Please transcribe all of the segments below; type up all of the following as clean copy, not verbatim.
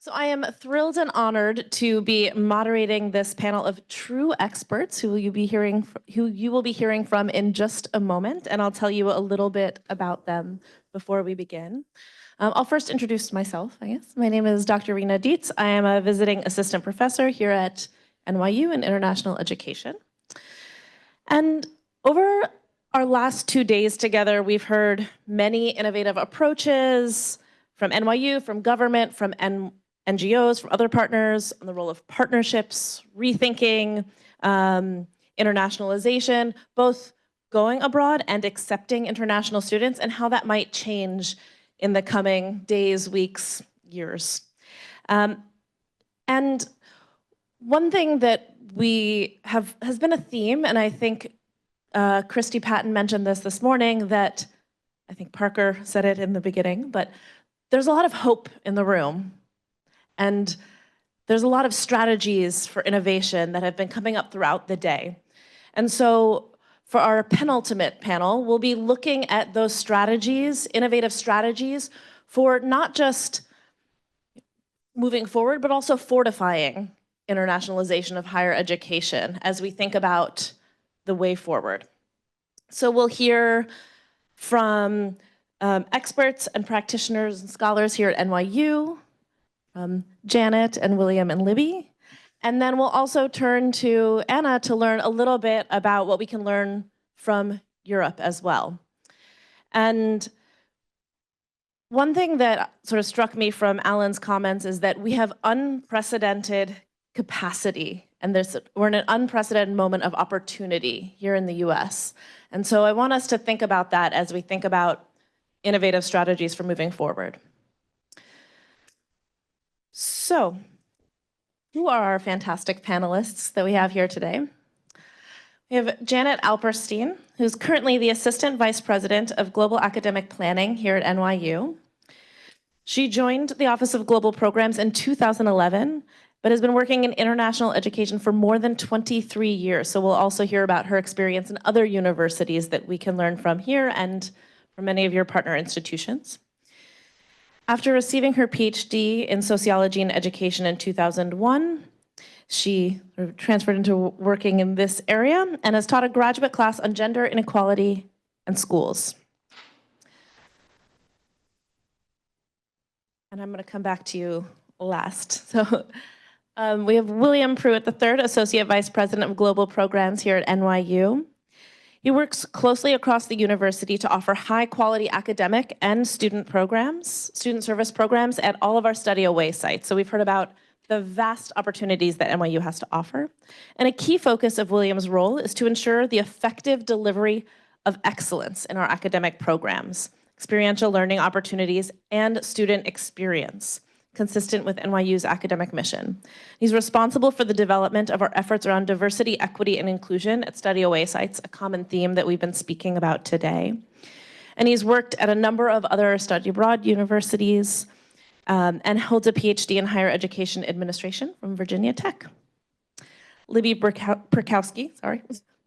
So I am thrilled and honored to be moderating this panel of true experts who you will be hearing from in just a moment, and I'll tell you a little bit about them before we begin. I'll first introduce myself, I guess. My name is Dr. Rena Deitz. I am a visiting assistant professor here at NYU in international education. And over our last 2 days together, we've heard many innovative approaches from NYU, from government, from NGOs, from other partners on the role of partnerships, rethinking, internationalization, both going abroad and accepting international students, and how that might change in the coming days, weeks, years. And one thing that has been a theme, and I think Christy Patton mentioned this morning, that I think Parker said it in the beginning, but there's a lot of hope in the room. And there's a lot of strategies for innovation that have been coming up throughout the day. And so for our penultimate panel, we'll be looking at those strategies, innovative strategies, for not just moving forward, but also fortifying internationalization of higher education as we think about the way forward. So we'll hear from experts and practitioners and scholars here at NYU, Janet and William and Libby. And then we'll also turn to Anna to learn a little bit about what we can learn from Europe as well. And one thing that sort of struck me from Alan's comments is that we have unprecedented capacity, and we're in an unprecedented moment of opportunity here in the US. And so I want us to think about that as we think about innovative strategies for moving forward. So, who are our fantastic panelists that we have here today? We have Janet Alperstein, who's currently the Assistant Vice President of Global Academic Planning here at NYU. She joined the Office of Global Programs in 2011, but has been working in international education for more than 23 years. So we'll also hear about her experience in other universities that we can learn from here and from many of your partner institutions. After receiving her PhD in sociology and education in 2001, she transferred into working in this area and has taught a graduate class on gender inequality and schools. And I'm going to come back to you last. So we have William Pruitt III, Associate Vice President of Global Programs here at NYU. He works closely across the university to offer high-quality academic and student service programs at all of our study away sites. So we've heard about the vast opportunities that NYU has to offer. And a key focus of William's role is to ensure the effective delivery of excellence in our academic programs, experiential learning opportunities, and student experience, consistent with NYU's academic mission. He's responsible for the development of our efforts around diversity, equity, and inclusion at study away sites, a common theme that we've been speaking about today. And he's worked at a number of other study abroad universities and holds a PhD in higher education administration from Virginia Tech. Libby Perkowski, sorry,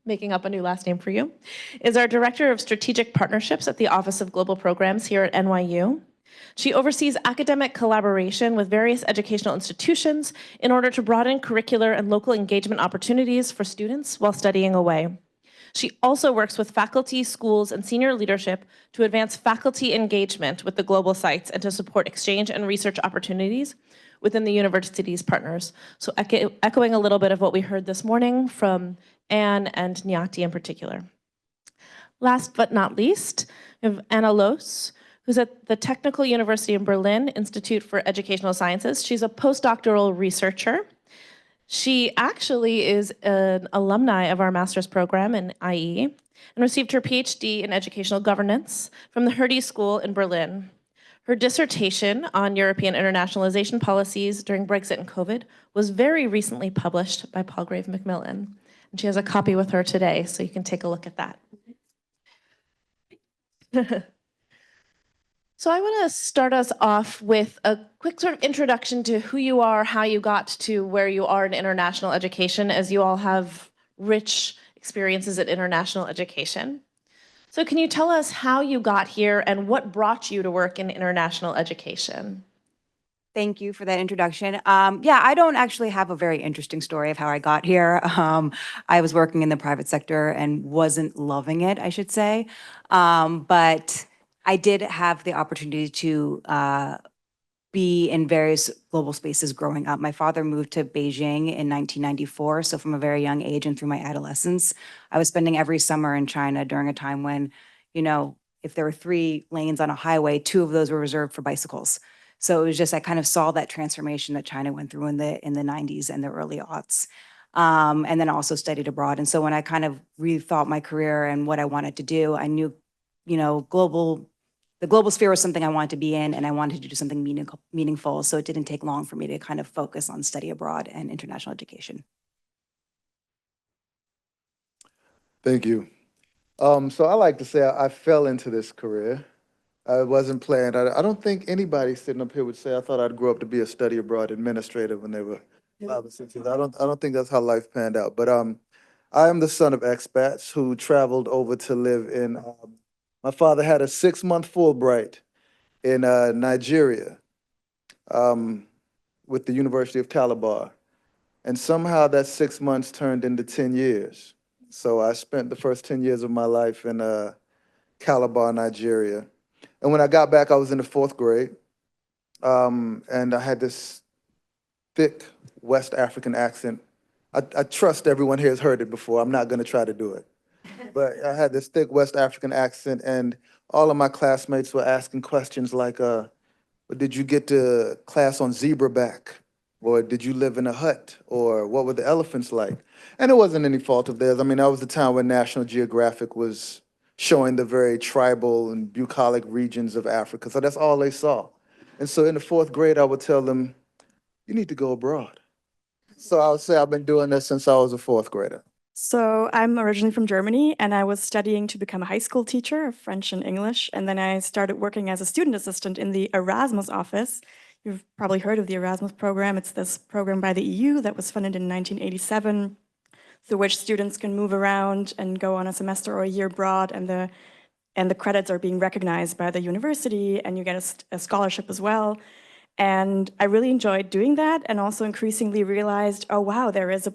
making up a new last name for you, is our Director of Strategic Partnerships at the Office of Global Programs here at NYU. She oversees academic collaboration with various educational institutions in order to broaden curricular and local engagement opportunities for students while studying away. She also works with faculty, schools, and senior leadership to advance faculty engagement with the global sites and to support exchange and research opportunities within the university's partners. So echoing a little bit of what we heard this morning from Anne and Nyati in particular. Last but not least, we have Anna Loos, who's at the Technical University in Berlin Institute for Educational Sciences. She's a postdoctoral researcher. She actually is an alumni of our master's program in IE and received her PhD in educational governance from the Hertie School in Berlin. Her dissertation on European internationalization policies during Brexit and COVID was very recently published by Palgrave Macmillan. And she has a copy with her today, so you can take a look at that. So I want to start us off with a quick sort of introduction to who you are, how you got to where you are in international education, as you all have rich experiences in international education. So can you tell us how you got here and what brought you to work in international education? Thank you for that introduction. Yeah, I don't actually have a very interesting story of how I got here. I was working in the private sector and wasn't loving it, I should say. But I did have the opportunity to be in various global spaces growing up. My father moved to Beijing in 1994. So from a very young age and through my adolescence, I was spending every summer in China during a time when, if there were 3 lanes on a highway, 2 of those were reserved for bicycles. So it was just, I kind of saw that transformation that China went through in the 90s and the early aughts. And then also studied abroad. And so when I kind of rethought my career and what I wanted to do, I knew, the global sphere was something I wanted to be in, and I wanted to do something meaningful. So it didn't take long for me to kind of focus on study abroad and international education. Thank you. So I like to say I fell into this career. I wasn't planned. I don't think anybody sitting up here would say I thought I'd grow up to be a study abroad administrator when they were 5 or 6 years. I don't think that's how life panned out. But I am the son of expats who traveled over to live in. My father had a 6-month Fulbright in Nigeria with the University of Calabar, and somehow that 6 months turned into 10 years. So I spent the first 10 years of my life in Calabar, Nigeria. And when I got back, I was in the 4th grade, and I had this thick West African accent. I trust everyone here has heard it before. I'm not going to try to do it. But I had this thick West African accent, and all of my classmates were asking questions like, did you get to class on zebra back? Or did you live in a hut? Or what were the elephants like? And it wasn't any fault of theirs. I mean, that was the time when National Geographic was showing the very tribal and bucolic regions of Africa. So that's all they saw. And so in the 4th grade, I would tell them, you need to go abroad. So I would say I've been doing this since I was a 4th grader. So I'm originally from Germany, and I was studying to become a high school teacher of French and English. And then I started working as a student assistant in the Erasmus office. You've probably heard of the Erasmus program. It's this program by the EU that was funded in 1987, through which students can move around and go on a semester or a year abroad, and the credits are being recognized by the university, and you get a scholarship as well. And I really enjoyed doing that, and also increasingly realized, oh wow, there is a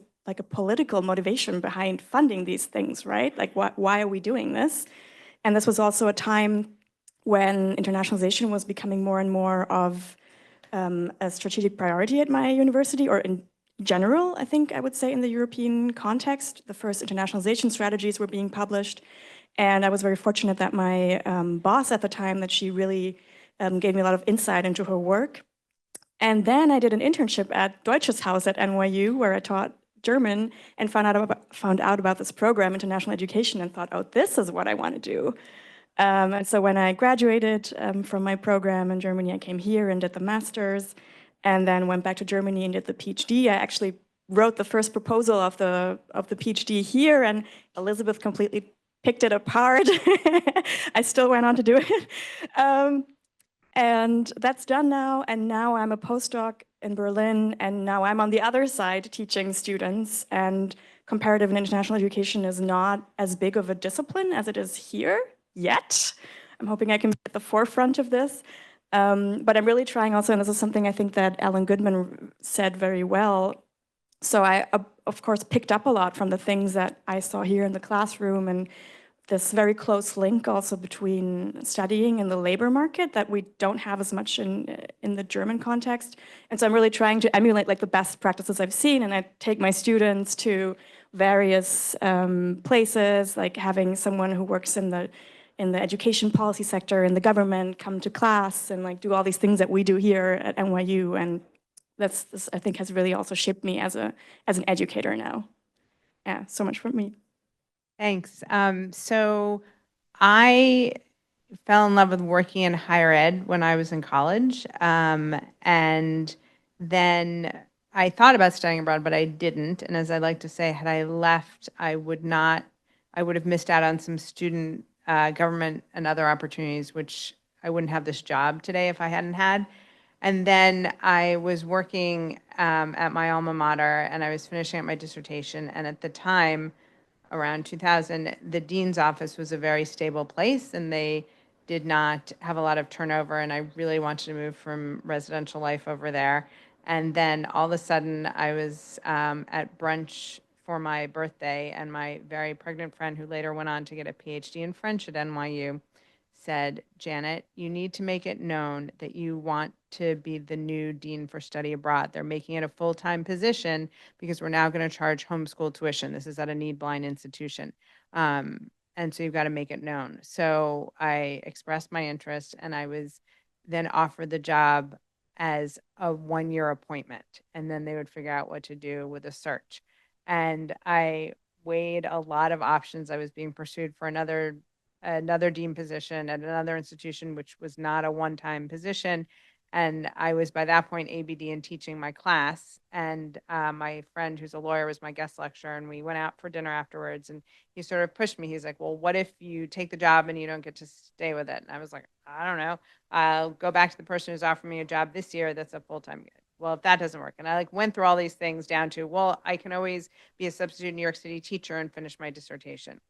political motivation behind funding these things, right? Like, why are we doing this? And this was also a time when internationalization was becoming more and more of a strategic priority at my university, or in general, I think I would say in the European context. The first internationalization strategies were being published, and I was very fortunate that my boss at the time, that she really gave me a lot of insight into her work. And then I did an internship at Deutsches Haus at NYU, where I taught German, and found out about this program, international education, and thought, oh, this is what I want to do. And so when I graduated from my program in Germany, I came here and did the master's, and then went back to Germany and did the PhD. I actually wrote the first proposal of the PhD here, and Elizabeth completely picked it apart. I still went on to do it. And that's done now, and now I'm a postdoc in Berlin, and now I'm on the other side teaching students, and comparative and international education is not as big of a discipline as it is here yet. I'm hoping I can be at the forefront of this. But I'm really trying also, and this is something I think that Alan Goodman said very well. So I, of course, picked up a lot from the things that I saw here in the classroom, and this very close link also between studying and the labor market that we don't have as much in the German context. And so I'm really trying to emulate like the best practices I've seen, and I take my students to various places, like having someone who works in the education policy sector in the government come to class and like do all these things that we do here at NYU. And this I think has really also shaped me as an educator now. Yeah, so much from me. Thanks. So I fell in love with working in higher ed when I was in college. And then I thought about studying abroad, but I didn't. And as I like to say, had I left, I would have missed out on some student government and other opportunities, which I wouldn't have this job today if I hadn't had. And then I was working at my alma mater, and I was finishing up my dissertation. And at the time, around 2000, the dean's office was a very stable place, and they did not have a lot of turnover, and I really wanted to move from residential life over there. And then all of a sudden, I was at brunch for my birthday, and my very pregnant friend, who later went on to get a PhD in French at NYU, said, Janet, you need to make it known that you want to be the new dean for study abroad. They're making it a full-time position because we're now going to charge homeschool tuition. This is at a need-blind institution. And so you've got to make it known. So I expressed my interest, and I was then offered the job as a 1-year appointment. And then they would figure out what to do with a search. And I weighed a lot of options. I was being pursued for another dean position at another institution, which was not a one-time position. And I was by that point ABD and teaching my class. And my friend who's a lawyer was my guest lecturer, and we went out for dinner afterwards. And he sort of pushed me. He's like, well, what if you take the job and you don't get to stay with it? And I was like, I don't know. I'll go back to the person who's offering me a job this year that's a full-time gig. Well, if that doesn't work. And I like went through all these things down to, well, I can always be a substitute New York City teacher and finish my dissertation.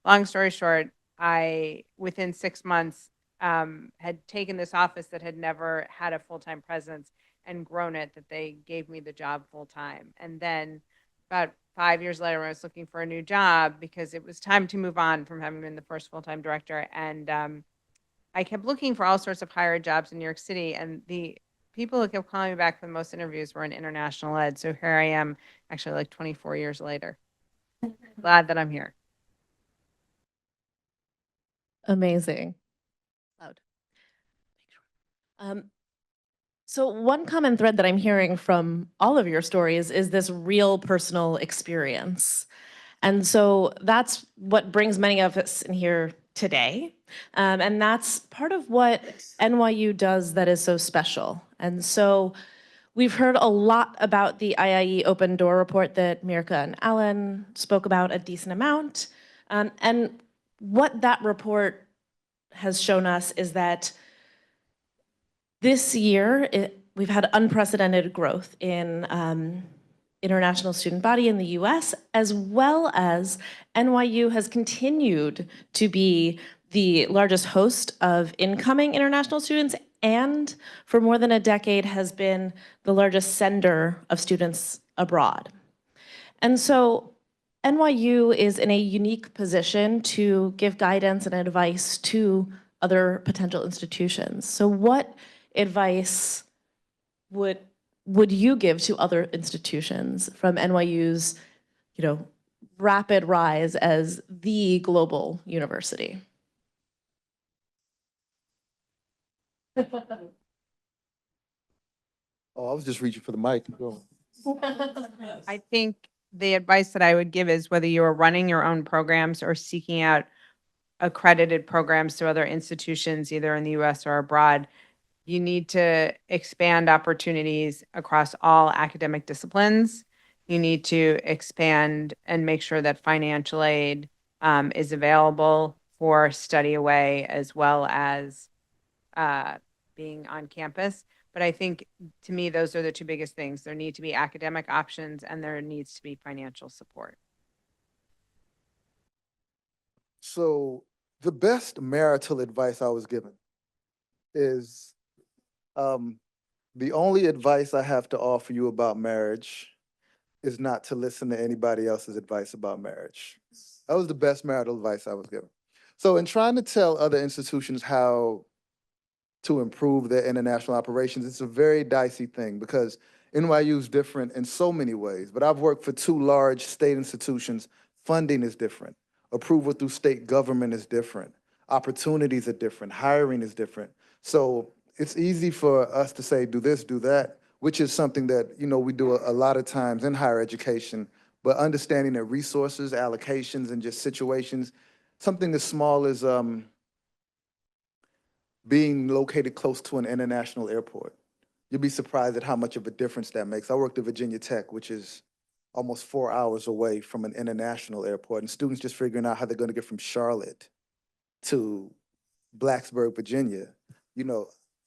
Long story short, I, within 6 months, had taken this office that had never had a full-time presence and grown it, that they gave me the job full-time. And then about 5 years later, I was looking for a new job because it was time to move on from having been the first full-time director. And I kept looking for all sorts of higher ed jobs in New York City. And the people who kept calling me back for the most interviews were in international ed. So here I am, actually like 24 years later. Glad that I'm here. Amazing. Loud. So one common thread that I'm hearing from all of your stories is this real personal experience. And so that's what brings many of us in here today. And that's part of what NYU does that is so special. And so we've heard a lot about the IIE Open Door report that Mirka and Alan spoke about a decent amount. And what that report has shown us is that this year, we've had unprecedented growth in international student body in the US, as well as NYU has continued to be the largest host of incoming international students, and for more than a decade has been the largest sender of students abroad. And so NYU is in a unique position to give guidance and advice to other potential institutions. So what advice would you give to other institutions from NYU's, rapid rise as the global university? Oh, I was just reaching for the mic. Go. I think the advice that I would give is whether you are running your own programs or seeking out accredited programs through other institutions, either in the US or abroad, you need to expand opportunities across all academic disciplines. You need to expand and make sure that financial aid is available for study away as well as being on campus. But I think, to me, those are the two biggest things. There need to be academic options, and there needs to be financial support. So the best marital advice I was given is the only advice I have to offer you about marriage is not to listen to anybody else's advice about marriage. That was the best marital advice I was given. So in trying to tell other institutions how to improve their international operations, it's a very dicey thing because NYU is different in so many ways. But I've worked for 2 large state institutions. Funding is different. Approval through state government is different. Opportunities are different. Hiring is different. So it's easy for us to say, do this, do that, which is something that, we do a lot of times in higher education. But understanding that resources, allocations, and just situations, something as small as being located close to an international airport. You'll be surprised at how much of a difference that makes. I worked at Virginia Tech, which is almost 4 hours away from an international airport, and students just figuring out how they're going to get from Charlotte to Blacksburg, Virginia.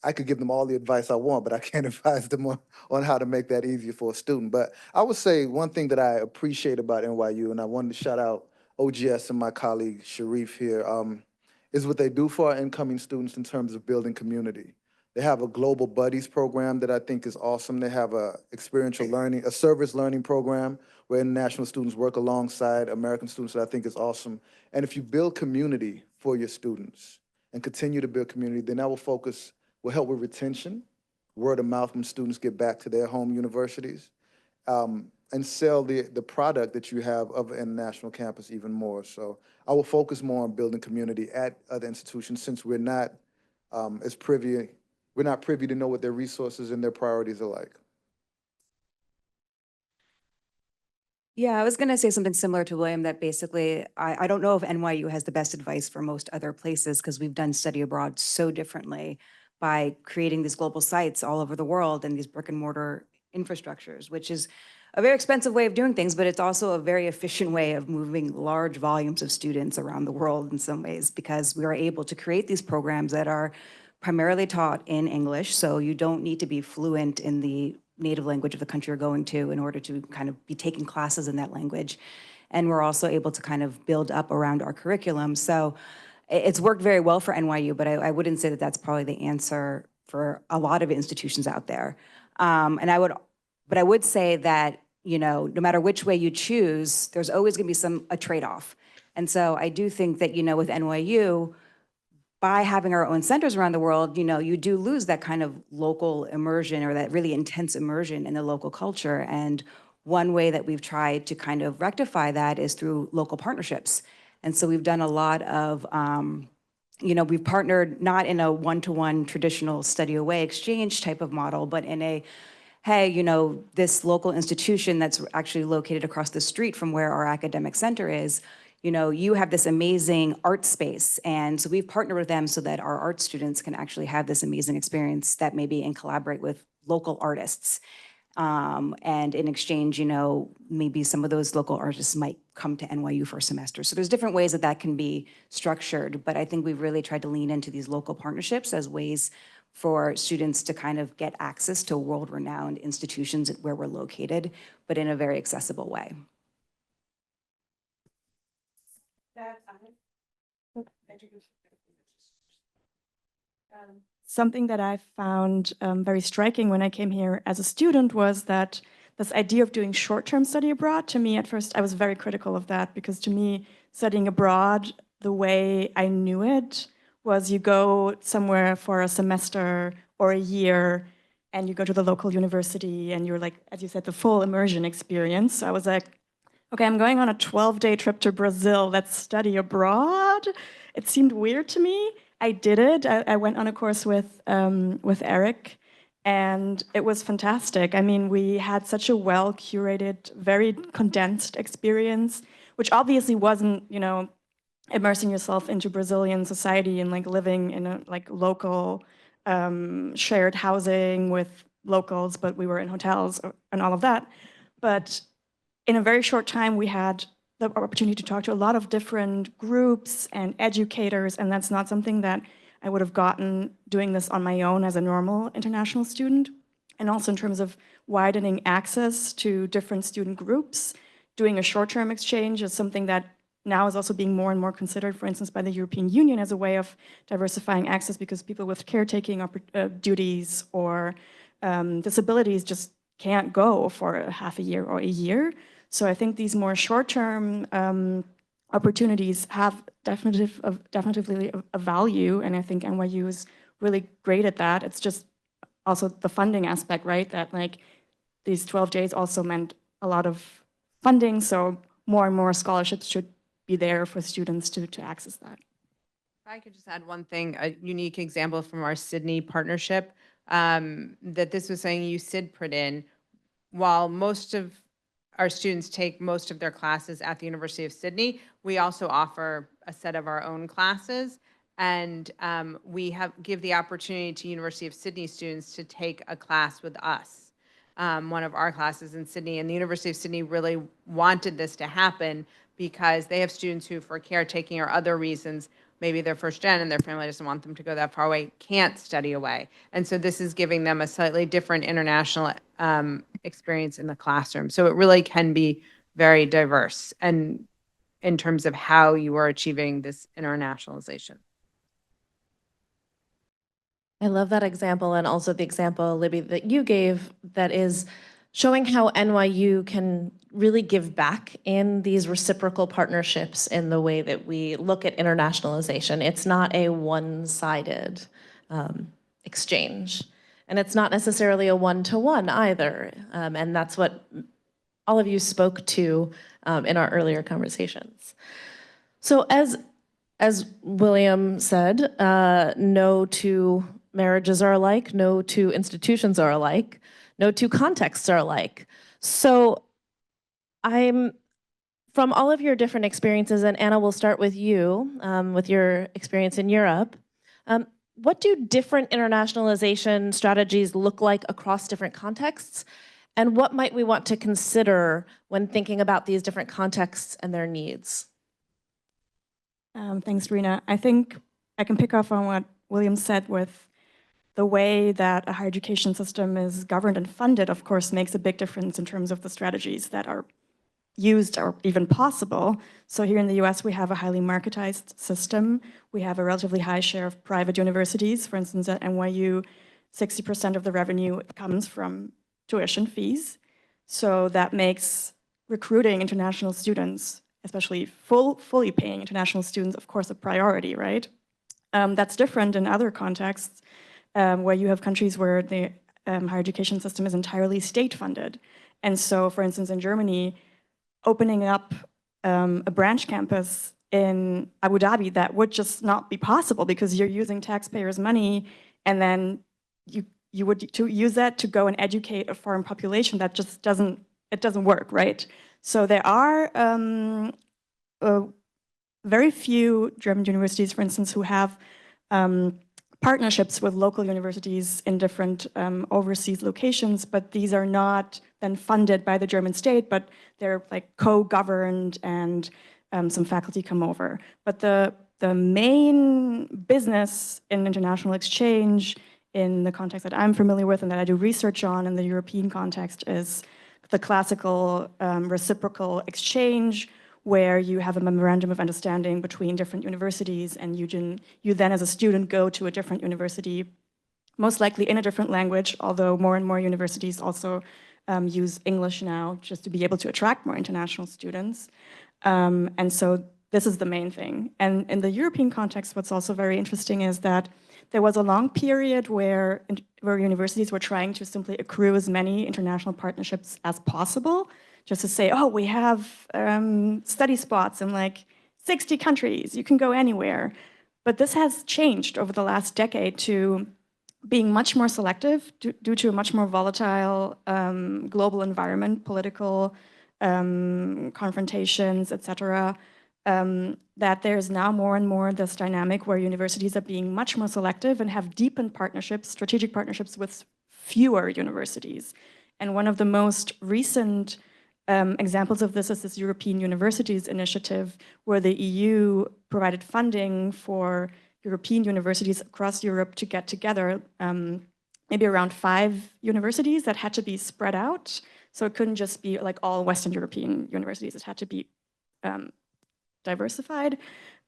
I could give them all the advice I want, but I can't advise them on how to make that easier for a student. But I would say one thing that I appreciate about NYU, and I wanted to shout out OGS and my colleague Sharif here, is what they do for our incoming students in terms of building community. They have a global buddies program that I think is awesome. They have a experiential learning, a service learning program where international students work alongside American students that I think is awesome. And if you build community for your students and continue to build community, then that will help with retention, word of mouth when students get back to their home universities, and sell the product that you have of an international campus even more. So I will focus more on building community at other institutions since we're not we're not privy to know what their resources and their priorities are like. Yeah, I was going to say something similar to William, that basically, I don't know if NYU has the best advice for most other places because we've done study abroad so differently by creating these global sites all over the world and these brick and mortar infrastructures, which is a very expensive way of doing things, but it's also a very efficient way of moving large volumes of students around the world in some ways, because we are able to create these programs that are primarily taught in English, so you don't need to be fluent in the native language of the country you're going to in order to kind of be taking classes in that language. And we're also able to kind of build up around our curriculum. So it's worked very well for NYU, but I wouldn't say that that's probably the answer for a lot of institutions out there. But I would say that, you know, no matter which way you choose, there's always going to be a trade-off. And so I do think that, you know, with NYU, by having our own centers around the world, you know, you do lose that kind of local immersion or that really intense immersion in the local culture. And one way that we've tried to kind of rectify that is through local partnerships. And so we've done a lot of, you know, we've partnered not in a one-to-one traditional study away exchange type of model, but in a, hey, you know, this local institution that's actually located across the street from where our academic center is, you know, you have this amazing art space. And so we've partnered with them so that our art students can actually have this amazing experience that maybe and collaborate with local artists. And in exchange, you know, maybe some of those local artists might come to NYU for a semester. So there's different ways that that can be structured, but I think we've really tried to lean into these local partnerships as ways for students to kind of get access to world-renowned institutions where we're located, but in a very accessible way. Something that I found very striking when I came here as a student was that this idea of doing short-term study abroad, to me at first, I was very critical of that, because to me, studying abroad, the way I knew it was you go somewhere for a semester or a year and you go to the local university and you're like, as you said, the full immersion experience. So I was like, okay, I'm going on a 12-day trip to Brazil. Let's study abroad. It seemed weird to me. I did it. I went on a course with Eric, and it was fantastic. I mean, we had such a well-curated, very condensed experience, which obviously wasn't, you know, immersing yourself into Brazilian society and like living in a like local shared housing with locals, but we were in hotels and all of that. But in a very short time, we had the opportunity to talk to a lot of different groups and educators, and that's not something that I would have gotten doing this on my own as a normal international student. And also in terms of widening access to different student groups, doing a short-term exchange is something that now is also being more and more considered, for instance, by the European Union as a way of diversifying access, because people with caretaking duties or disabilities just can't go for a half a year or a year. So I think these more short-term opportunities have definitely a value, and I think NYU is really great at that. It's just also the funding aspect, right? That like these 12 days also meant a lot of funding, so more and more scholarships should be there for students to access that. If I could just add one thing, a unique example from our Sydney partnership, that this was saying you put in, while most of our students take most of their classes at the University of Sydney, we also offer a set of our own classes. And we give the opportunity to University of Sydney students to take a class with us, one of our classes in Sydney. And the University of Sydney really wanted this to happen because they have students who, for caretaking or other reasons, maybe they're first gen and their family doesn't want them to go that far away, can't study away. And so this is giving them a slightly different international experience in the classroom. So it really can be very diverse and in terms of how you are achieving this internationalization. I love that example, and also the example, Libby, that you gave, that is showing how NYU can really give back in these reciprocal partnerships in the way that we look at internationalization. It's not a one-sided exchange, and it's not necessarily a one-to-one either, and that's what all of you spoke to in our earlier conversations. So as William said, no two marriages are alike, no two institutions are alike, no two contexts are alike. So from all of your different experiences, and Anna, we'll start with you, with your experience in Europe. What do different internationalization strategies look like across different contexts? And what might we want to consider when thinking about these different contexts and their needs? Thanks, Rena. I think I can pick up on what William said with the way that a higher education system is governed and funded, of course, makes a big difference in terms of the strategies that are used or even possible. So here in the US, we have a highly marketized system. We have a relatively high share of private universities. For instance, at NYU, 60% of the revenue comes from tuition fees. So that makes recruiting international students, especially fully paying international students, of course, a priority, right? That's different in other contexts where you have countries where the higher education system is entirely state-funded. And so, for instance, in Germany, opening up a branch campus in Abu Dhabi, that would just not be possible because you're using taxpayers' money, and then you would use that to go and educate a foreign population. That just doesn't work, right? So there are very few German universities, for instance, who have partnerships with local universities in different overseas locations, but these are not then funded by the German state, but they're like co-governed, and some faculty come over. But the main business in international exchange in the context that I'm familiar with and that I do research on in the European context is the classical reciprocal exchange, where you have a memorandum of understanding between different universities, and you then as a student go to a different university, most likely in a different language, although more and more universities also use English now just to be able to attract more international students. And so this is the main thing. And in the European context, what's also very interesting is that there was a long period where universities were trying to simply accrue as many international partnerships as possible, just to say, oh, we have study spots in like 60 countries, you can go anywhere. But this has changed over the last decade to being much more selective due to a much more volatile global environment, political confrontations, et cetera, that there's now more and more this dynamic where universities are being much more selective and have deepened partnerships, strategic partnerships with fewer universities. And one of the most recent examples of this is this European Universities Initiative, where the EU provided funding for European universities across Europe to get together, maybe around 5 universities that had to be spread out. So it couldn't just be like all Western European universities, it had to be diversified.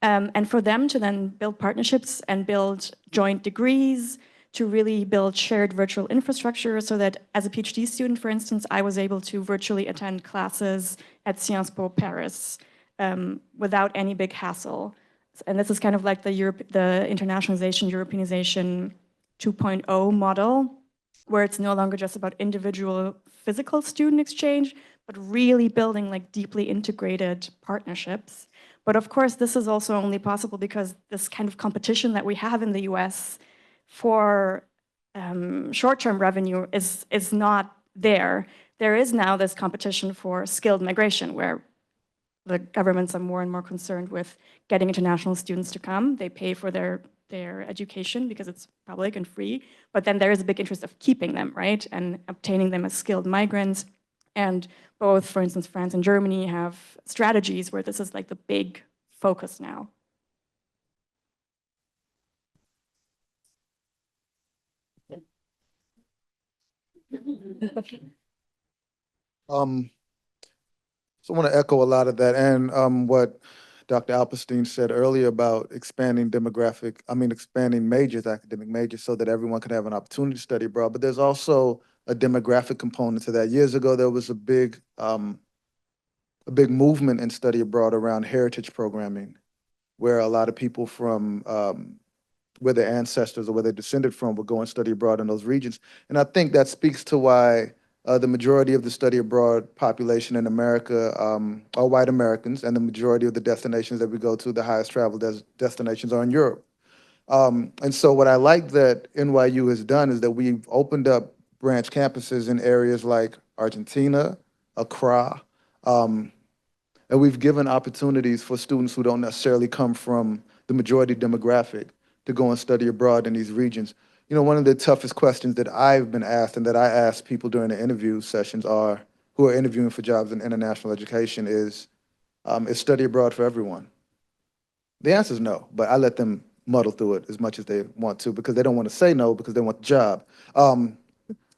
And for them to then build partnerships and build joint degrees, to really build shared virtual infrastructure, so that as a PhD student, for instance, I was able to virtually attend classes at Sciences Po Paris without any big hassle. And this is kind of like the internationalization, Europeanization 2.0 model, where it's no longer just about individual physical student exchange, but really building like deeply integrated partnerships. But of course, this is also only possible because this kind of competition that we have in the US for short-term revenue is not there. There is now this competition for skilled migration, where the governments are more and more concerned with getting international students to come. They pay for their education because it's public and free, but then there is a big interest of keeping them, right? And obtaining them as skilled migrants. And both, for instance, France and Germany have strategies where this is like the big focus now. So I want to echo a lot of that, and what Dr. Alperstein said earlier about expanding expanding majors, academic majors, so that everyone could have an opportunity to study abroad. But there's also a demographic component to that. Years ago, there was a big movement in study abroad around heritage programming, where a lot of people from where their ancestors or where they descended from would go and study abroad in those regions. And I think that speaks to why the majority of the study abroad population in America are white Americans, and the majority of the destinations that we go to, the highest travel destinations, are in Europe. And so what I like that NYU has done is that we've opened up branch campuses in areas like Argentina, Accra, and we've given opportunities for students who don't necessarily come from the majority demographic to go and study abroad in these regions. You know, one of the toughest questions that I've been asked and that I ask people during the interview sessions who are interviewing for jobs in international education is study abroad for everyone? The answer is no, but I let them muddle through it as much as they want to because they don't want to say no because they want the job.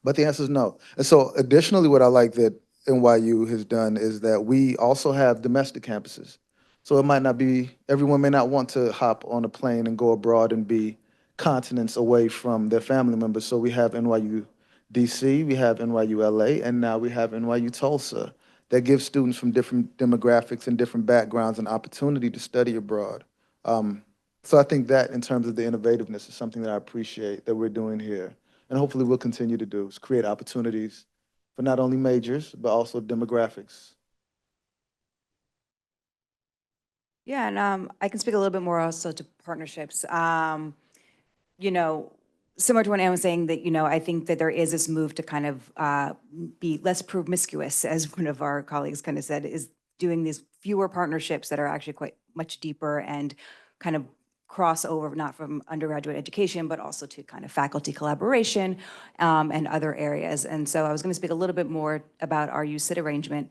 But the answer is no. And so additionally, what I like that NYU has done is that we also have domestic campuses. So it might not be, everyone may not want to hop on a plane and go abroad and be continents away from their family members. So we have NYU DC, we have NYU LA, and now we have NYU Tulsa that gives students from different demographics and different backgrounds an opportunity to study abroad. So I think that in terms of the innovativeness is something that I appreciate that we're doing here. And hopefully we'll continue to do, is create opportunities for not only majors, but also demographics. Yeah, and I can speak a little bit more also to partnerships. You know, similar to what Anne was saying, that, you know, I think that there is this move to kind of be less promiscuous, as one of our colleagues kind of said, is doing these fewer partnerships that are actually quite much deeper and kind of cross over, not from undergraduate education, but also to kind of faculty collaboration and other areas. And so I was going to speak a little bit more about our UCIT arrangement.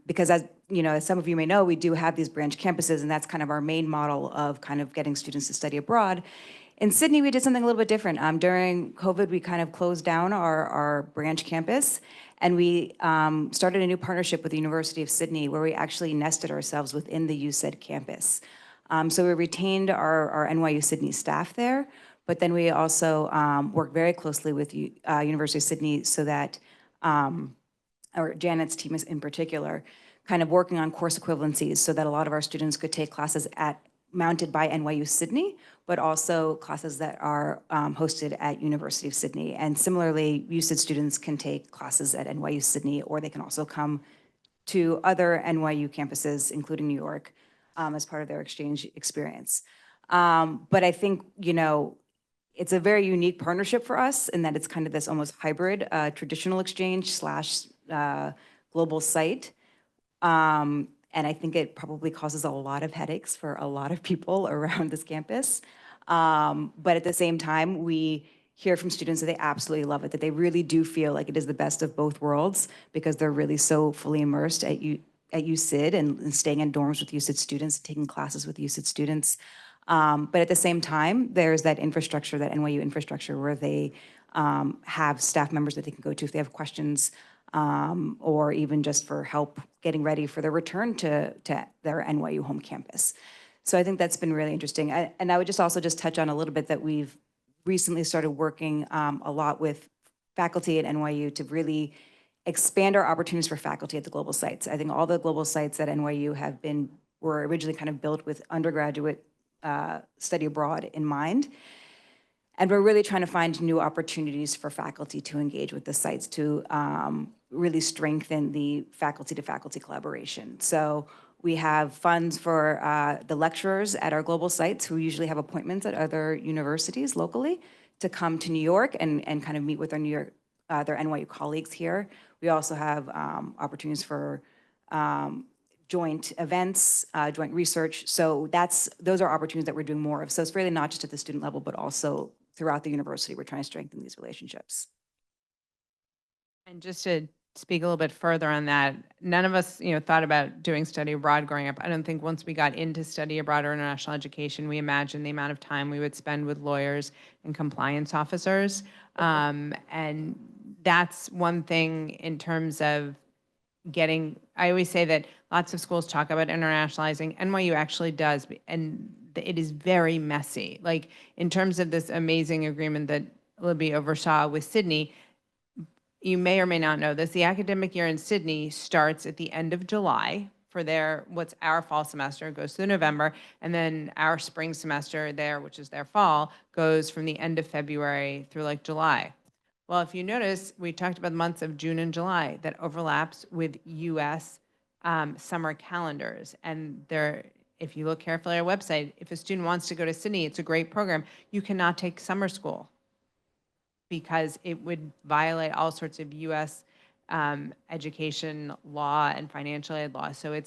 Because as you know, as some of you may know, we do have these branch campuses, and that's kind of our main model of kind of getting students to study abroad. In Sydney, we did something a little bit different. During COVID, we kind of closed down our branch campus, and we started a new partnership with the University of Sydney, where we actually nested ourselves within the UCIT campus. So we retained our NYU Sydney staff there, but then we also worked very closely with University of Sydney so that or Janet's team is in particular, kind of working on course equivalencies so that a lot of our students could take classes mounted by NYU Sydney, but also classes that are hosted at University of Sydney. And similarly, UCIT students can take classes at NYU Sydney, or they can also come to other NYU campuses, including New York, as part of their exchange experience. But I think, you know, it's a very unique partnership for us in that it's kind of this almost hybrid traditional exchange slash global site. And I think it probably causes a lot of headaches for a lot of people around this campus. But at the same time, we hear from students that they absolutely love it, that they really do feel like it is the best of both worlds because they're really so fully immersed at UCID and staying in dorms with UCID students, taking classes with UCID students. But at the same time, there's that infrastructure, that NYU infrastructure, where they have staff members that they can go to if they have questions, or even just for help getting ready for their return to their NYU home campus. So I think that's been really interesting. And I would just also just touch on a little bit that we've recently started working a lot with faculty at NYU to really expand our opportunities for faculty at the global sites. I think all the global sites at NYU were originally kind of built with undergraduate study abroad in mind. And we're really trying to find new opportunities for faculty to engage with the sites to really strengthen the faculty-to-faculty collaboration. So we have funds for the lecturers at our global sites who usually have appointments at other universities locally to come to New York and kind of meet with their NYU colleagues here. We also have opportunities for joint events, joint research. So those are opportunities that we're doing more of. So it's really not just at the student level, but also throughout the university, we're trying to strengthen these relationships. And just to speak a little bit further on that, none of us, thought about doing study abroad growing up. I don't think once we got into study abroad or international education, we imagined the amount of time we would spend with lawyers and compliance officers. And that's one thing in terms of I always say that lots of schools talk about internationalizing. NYU actually does, and it is very messy. Like in terms of this amazing agreement that Libby oversaw with Sydney, you may or may not know this, the academic year in Sydney starts at the end of July for what's our fall semester, goes through November, and then our spring semester there, which is their fall, goes from the end of February through like July. Well, if you notice, we talked about the months of June and July that overlaps with US summer calendars. And if you look carefully at our website, if a student wants to go to Sydney, it's a great program. You cannot take summer school because it would violate all sorts of US education law and financial aid law. So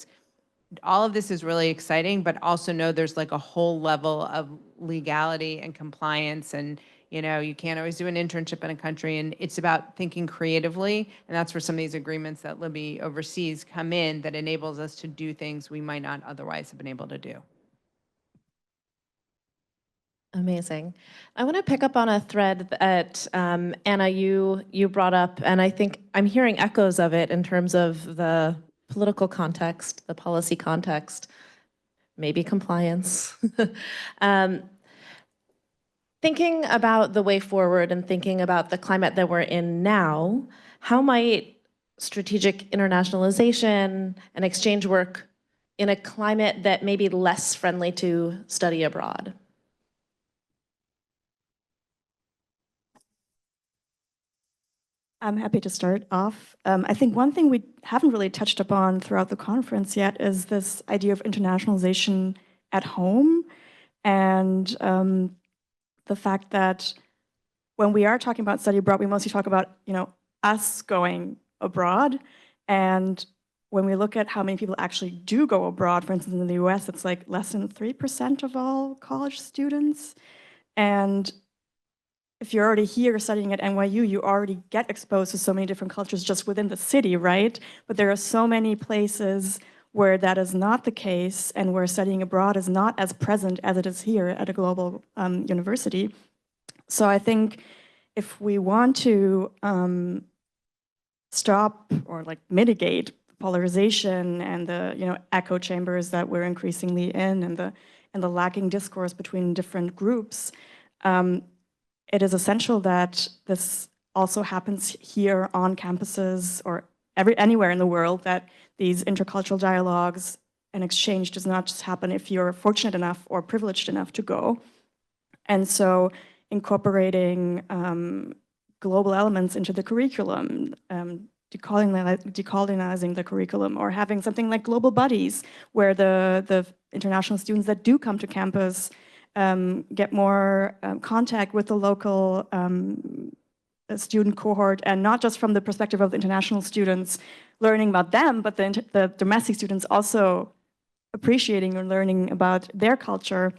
all of this is really exciting, but also know there's like a whole level of legality and compliance, and you can't always do an internship in a country, and it's about thinking creatively, and that's where some of these agreements that Libby oversees come in that enables us to do things we might not otherwise have been able to do. Amazing. I want to pick up on a thread that Anna, you brought up, and I think I'm hearing echoes of it in terms of the political context, the policy context, maybe compliance. Thinking about the way forward and thinking about the climate that we're in now, how might strategic internationalization and exchange work in a climate that may be less friendly to study abroad? I'm happy to start off. I think one thing we haven't really touched upon throughout the conference yet is this idea of internationalization at home, and the fact that when we are talking about study abroad, we mostly talk about us going abroad. And when we look at how many people actually do go abroad, for instance, in the US, it's like less than 3% of all college students. And if you're already here studying at NYU, you already get exposed to so many different cultures just within the city, right? But there are so many places where that is not the case and where studying abroad is not as present as it is here at a global university. So I think if we want to stop or like mitigate polarization and the echo chambers that we're increasingly in, and the lacking discourse between different groups, it is essential that this also happens here on campuses or anywhere in the world, that these intercultural dialogues and exchange does not just happen if you're fortunate enough or privileged enough to go. And so incorporating global elements into the curriculum, decolonizing the curriculum, or having something like global buddies, where the international students that do come to campus get more contact with the local student cohort, and not just from the perspective of the international students learning about them, but the domestic students also appreciating or learning about their culture.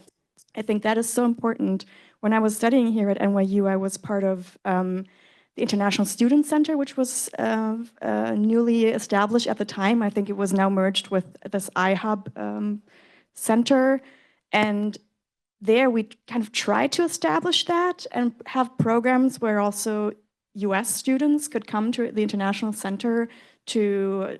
I think that is so important. When I was studying here at NYU, I was part of the International Student Center, which was newly established at the time. I think it was now merged with this iHub center. And there we kind of tried to establish that and have programs where also US students could come to the International Center to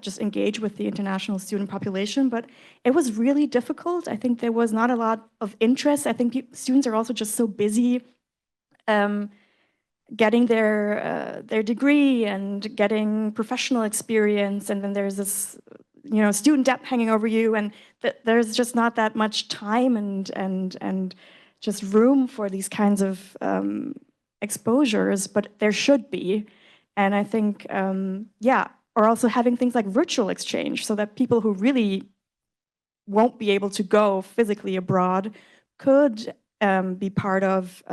just engage with the international student population. But it was really difficult. I think there was not a lot of interest. I think students are also just so busy getting their degree and getting professional experience, and then there's this student debt hanging over you, and there's just not that much time and just room for these kinds of exposures, but there should be. And I think, or also having things like virtual exchange, so that people who really won't be able to go physically abroad could be part of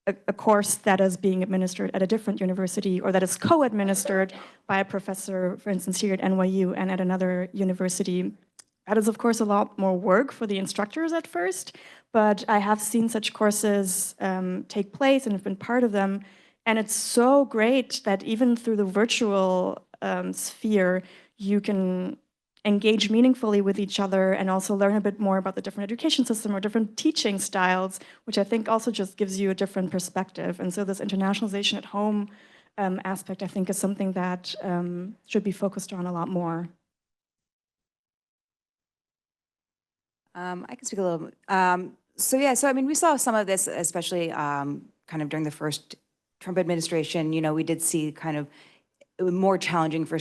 a course that is being administered at a different university, or that is co-administered by a professor, for instance, here at NYU and at another university. That is, of course, a lot more work for the instructors at first, but I have seen such courses take place and have been part of them. And it's so great that even through the virtual sphere, you can engage meaningfully with each other and also learn a bit more about the different education system or different teaching styles, which I think also just gives you a different perspective. And so this internationalization at home aspect, I think, is something that should be focused on a lot more. I can speak a little bit. So yeah, so I mean, we saw some of this, especially kind of during the first Trump administration. You know, we did see kind of it was more challenging for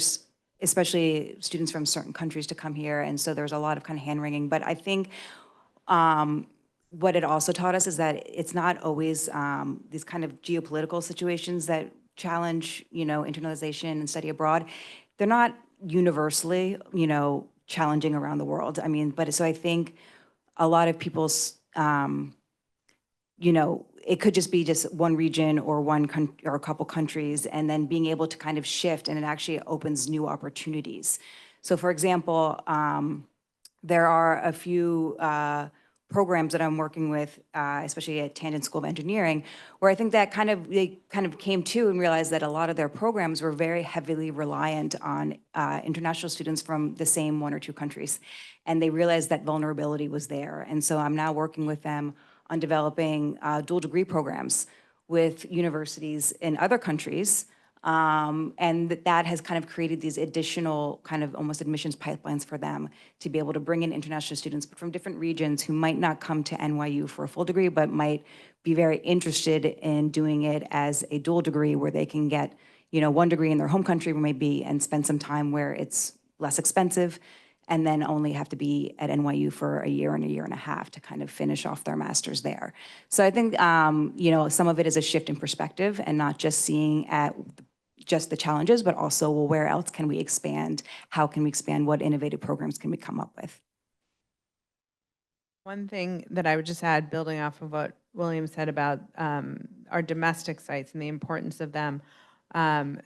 especially students from certain countries to come here, and so there was a lot of kind of hand wringing. But I think what it also taught us is that it's not always these kind of geopolitical situations that challenge, you know, internalization and study abroad. They're not universally, you know, challenging around the world. I mean, but so I think a lot of people's, you know, it could just be just one region or one country or a couple countries, and then being able to kind of shift, and it actually opens new opportunities. So, for example, there are a few programs that I'm working with, especially at Tangent School of Engineering, where I think that they kind of came to and realized that a lot of their programs were very heavily reliant on international students from the same one or two countries. And they realized that vulnerability was there. And so I'm now working with them on developing dual degree programs with universities in other countries. And that has kind of created these additional kind of almost admissions pipelines for them to be able to bring in international students from different regions who might not come to NYU for a full degree, but might be very interested in doing it as a dual degree where they can get, you know, one degree in their home country maybe and spend some time where it's less expensive, and then only have to be at NYU for a year and a half to kind of finish off their master's there. So I think, you know, some of it is a shift in perspective and not just seeing at just the challenges, but also, well, where else can we expand? How can we expand? What innovative programs can we come up with? One thing that I would just add, building off of what William said about our domestic sites and the importance of them,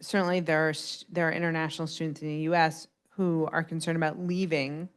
certainly there are international students in the U.S. who are concerned about leaving,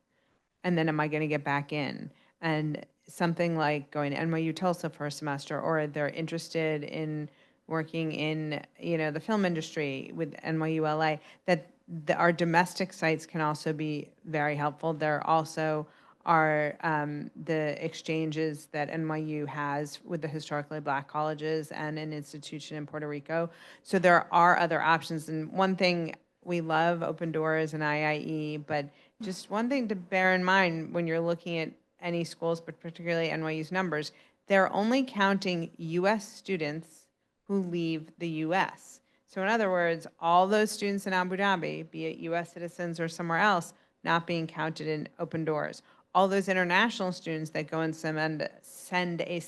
and then am I going to get back in? And something like going to NYU Tulsa for a semester, or they're interested in working in, you know, the film industry with NYU LA, that our domestic sites can also be very helpful. There also are the exchanges that NYU has with the historically Black colleges and an institution in Puerto Rico. So there are other options. And one thing, we love Open Doors and IIE, but just one thing to bear in mind when you're looking at any schools, but particularly NYU's numbers, they're only counting US students who leave the US. So in other words, all those students in Abu Dhabi, be it US citizens or somewhere else, not being counted in Open Doors. All those international students that go and spend a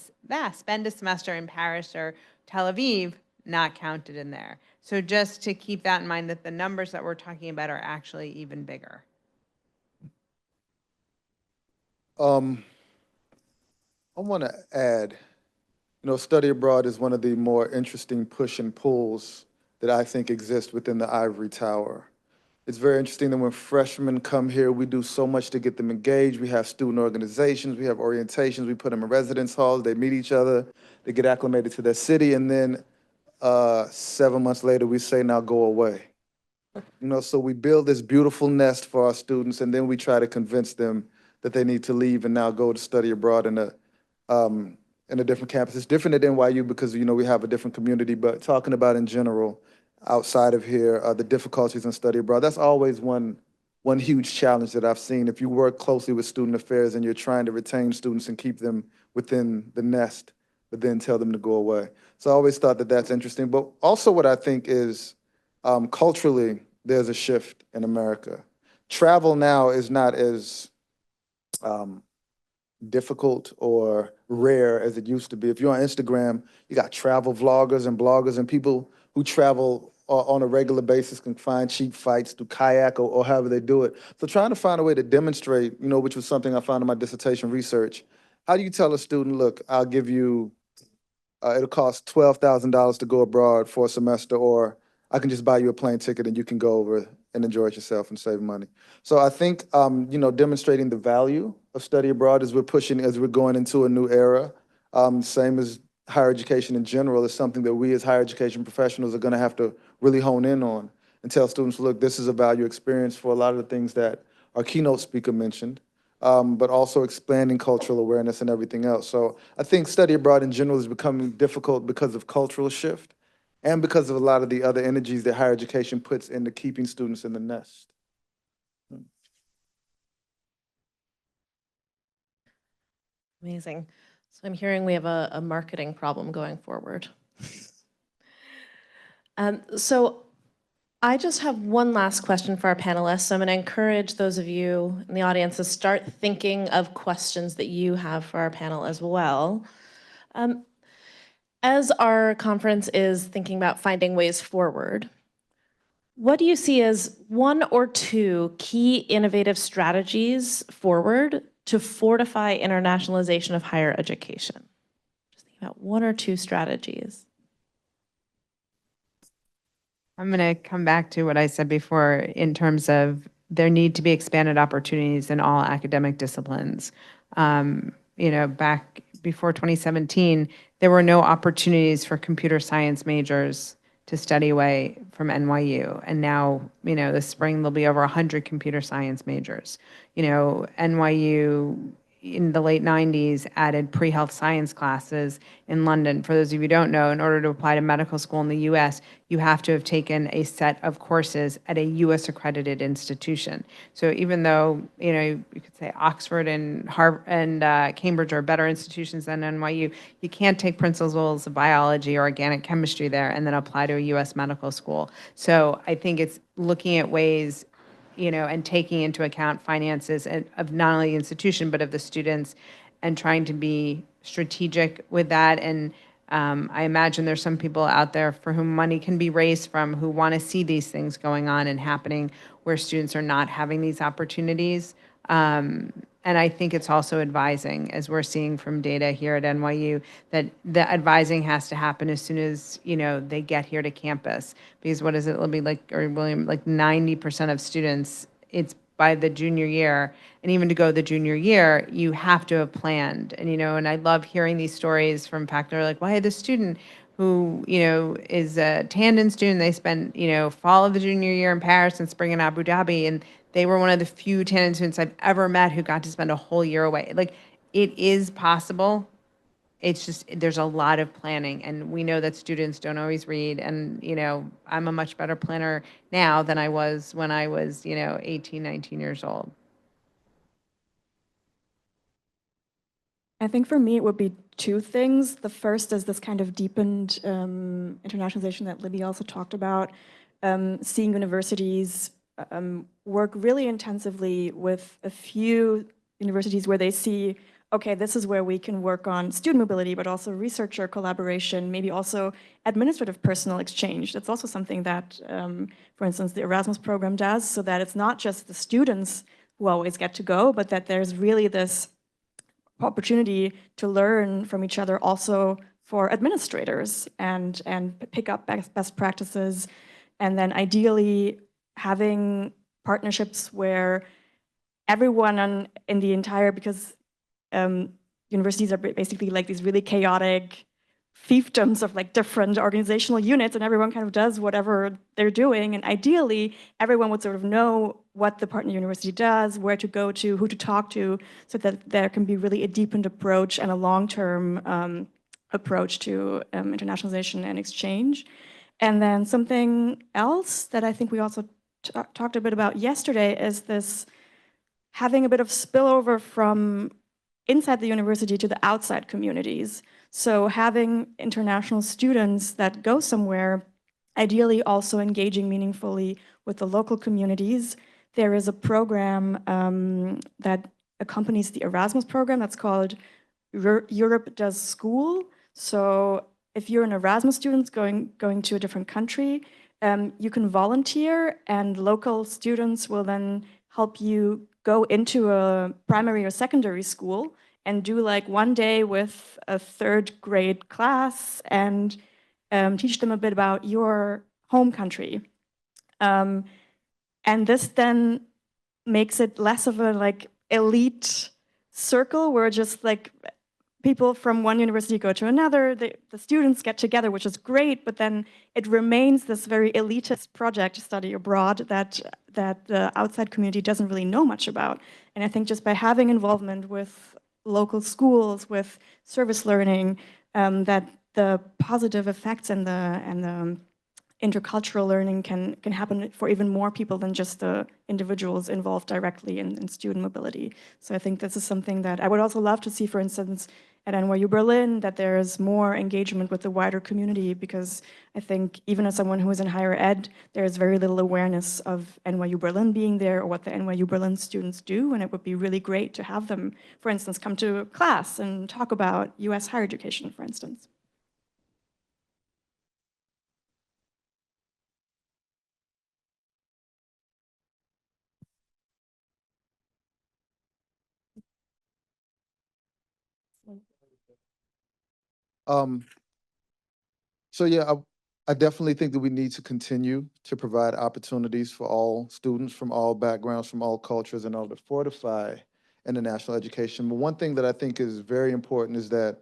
semester in Paris or Tel Aviv, not counted in there. So just to keep that in mind, that the numbers that we're talking about are actually even bigger. I want to add, you know, study abroad is one of the more interesting push and pulls that I think exist within the ivory tower. It's very interesting that when freshmen come here, we do so much to get them engaged. We have student organizations, we have orientations, we put them in residence halls, they meet each other, they get acclimated to their city, and then 7 months later, we say, now go away. You know, so we build this beautiful nest for our students, and then we try to convince them that they need to leave and now go to study abroad in a different campus. It's different at NYU because, you know, we have a different community, but talking about in general, outside of here, the difficulties in study abroad, that's always one huge challenge that I've seen. If you work closely with student affairs and you're trying to retain students and keep them within the nest, but then tell them to go away. So I always thought that that's interesting. But also what I think is culturally, there's a shift in America. Travel now is not as difficult or rare as it used to be. If you're on Instagram, you got travel vloggers and bloggers and people who travel on a regular basis can find cheap flights through kayak or however they do it. So trying to find a way to demonstrate, you know, which was something I found in my dissertation research. How do you tell a student, look, I'll give you, it'll cost $12,000 to go abroad for a semester, or I can just buy you a plane ticket and you can go over and enjoy it yourself and save money. So I think, you know, demonstrating the value of study abroad as we're going into a new era, same as higher education in general, is something that we as higher education professionals are going to have to really hone in on and tell students, look, this is a value experience for a lot of the things that our keynote speaker mentioned, but also expanding cultural awareness and everything else. So I think study abroad in general is becoming difficult because of cultural shift. and because of a lot of the other energies that higher education puts into keeping students in the nest. Amazing. So I'm hearing we have a marketing problem going forward. So I just have one last question for our panelists. So I'm going to encourage those of you in the audience to start thinking of questions that you have for our panel as well. As our conference is thinking about finding ways forward, what do you see as one or two key innovative strategies forward to fortify internationalization of higher education? Just think about one or two strategies. I'm going to come back to what I said before in terms of there need to be expanded opportunities in all academic disciplines. Back before 2017, there were no opportunities for computer science majors to study away from NYU. And now, this spring, there'll be over 100 computer science majors. NYU in the late 90s added pre-health science classes in London. For those of you who don't know, in order to apply to medical school in the US, you have to have taken a set of courses at a US accredited institution. So even though, you could say Oxford and Harvard and Cambridge are better institutions than NYU, you can't take principles of biology or organic chemistry there and then apply to a US medical school. So I think it's looking at ways and taking into account finances of not only the institution, but of the students, and trying to be strategic with that. And I imagine there's some people out there for whom money can be raised from, who want to see these things going on and happening where students are not having these opportunities. And I think it's also advising, as we're seeing from data here at NYU, that the advising has to happen as soon as, they get here to campus. Because what is it, it'll be like, or William, like 90% of students, it's by the junior year. And even to go the junior year, you have to have planned. And, and I love hearing these stories from faculty. They're like, well, I had this student who, is a tandem student. They spent, fall of the junior year in Paris and spring in Abu Dhabi. And they were one of the few tandem students I've ever met who got to spend a whole year away. Like, it is possible. It's just, there's a lot of planning, and we know that students don't always read. And, I'm a much better planner now than I was when I was, 18, 19 years old. I think for me, it would be two things. The first is this kind of deepened internationalization that Libby also talked about, seeing universities work really intensively with a few universities where they see, okay, this is where we can work on student mobility, but also researcher collaboration, maybe also administrative personal exchange. That's also something that, for instance, the Erasmus program does, so that it's not just the students who always get to go, but that there's really this opportunity to learn from each other also for administrators and pick up best practices, and then ideally having partnerships where everyone in the entire, because universities are basically like these really chaotic fiefdoms of like different organizational units, and everyone kind of does whatever they're doing, and ideally everyone would sort of know what the partner university does, where to go to, who to talk to, so that there can be really a deepened approach and a long-term approach to internationalization and exchange. And then something else that I think we also talked a bit about yesterday is this having a bit of spillover from inside the university to the outside communities. So having international students that go somewhere, ideally also engaging meaningfully with the local communities. There is a program that accompanies the Erasmus program that's called Europe Does School. So if you're an Erasmus student going to a different country, you can volunteer, and local students will then help you go into a primary or secondary school and do like one day with a third grade class and teach them a bit about your home country. And this then makes it less of a like elite circle where just like people from one university go to another, the students get together, which is great, but then it remains this very elitist project, study abroad, that the outside community doesn't really know much about. And I think just by having involvement with local schools, with service learning, that the positive effects and the intercultural learning can happen for even more people than just the individuals involved directly in student mobility. So I think this is something that I would also love to see, for instance, at NYU Berlin, that there's more engagement with the wider community, because I think even as someone who is in higher ed, there's very little awareness of NYU Berlin being there or what the NYU Berlin students do, and it would be really great to have them, for instance, come to class and talk about US higher education, for instance. Um, so yeah, I definitely think that we need to continue to provide opportunities for all students from all backgrounds, from all cultures, in order to fortify international education. But one thing that I think is very important is that,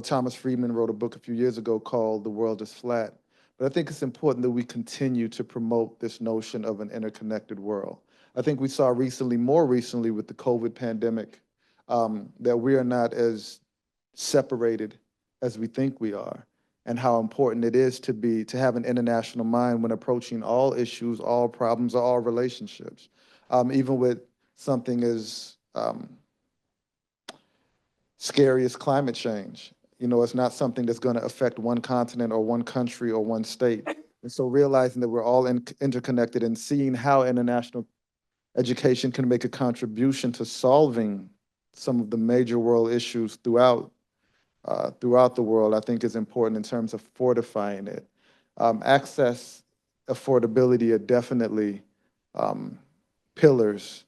Thomas Friedman wrote a book a few years ago called The World is Flat. But I think it's important that we continue to promote this notion of an interconnected world. I think we saw recently, more recently with the COVID pandemic, that we are not as separated as we think we are, and how important it is to have an international mind when approaching all issues, all problems, or all relationships, even with something as scary as climate change. It's not something that's going to affect one continent or one country or one state. And so realizing that we're all interconnected and seeing how international education can make a contribution to solving some of the major world issues throughout the world, I think is important in terms of fortifying it. Access, affordability are definitely pillars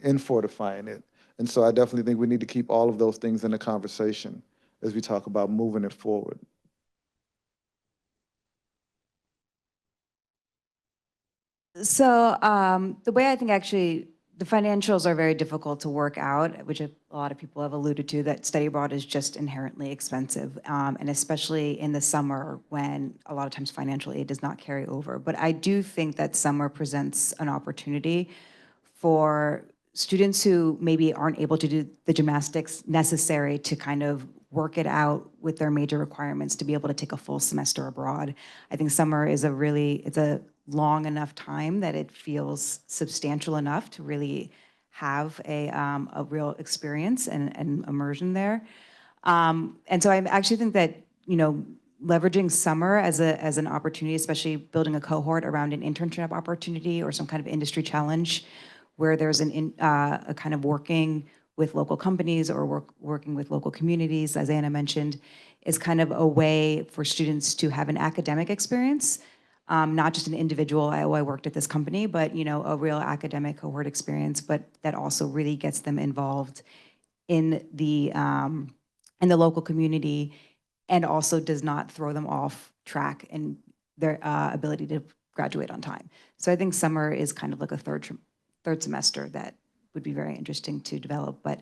in fortifying it. And so I definitely think we need to keep all of those things in the conversation as we talk about moving it forward. So the way I think actually the financials are very difficult to work out, which a lot of people have alluded to, that study abroad is just inherently expensive, and especially in the summer when a lot of times financial aid does not carry over. But I do think that summer presents an opportunity for students who maybe aren't able to do the gymnastics necessary to kind of work it out with their major requirements to be able to take a full semester abroad. I think summer is it's a long enough time that it feels substantial enough to really have a real experience and immersion there. And so I actually think that, leveraging summer as an opportunity, especially building a cohort around an internship opportunity or some kind of industry challenge where there's a kind of working with local companies or working with local communities, as Anna mentioned, is kind of a way for students to have an academic experience, not just an individual, I worked at this company, but a real academic cohort experience, but that also really gets them involved in the local community and also does not throw them off track in their ability to graduate on time. So I think summer is kind of like a third semester that would be very interesting to develop, but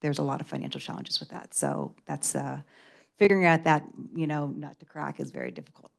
there's a lot of financial challenges with that. So that's figuring out that, nut to crack is very difficult.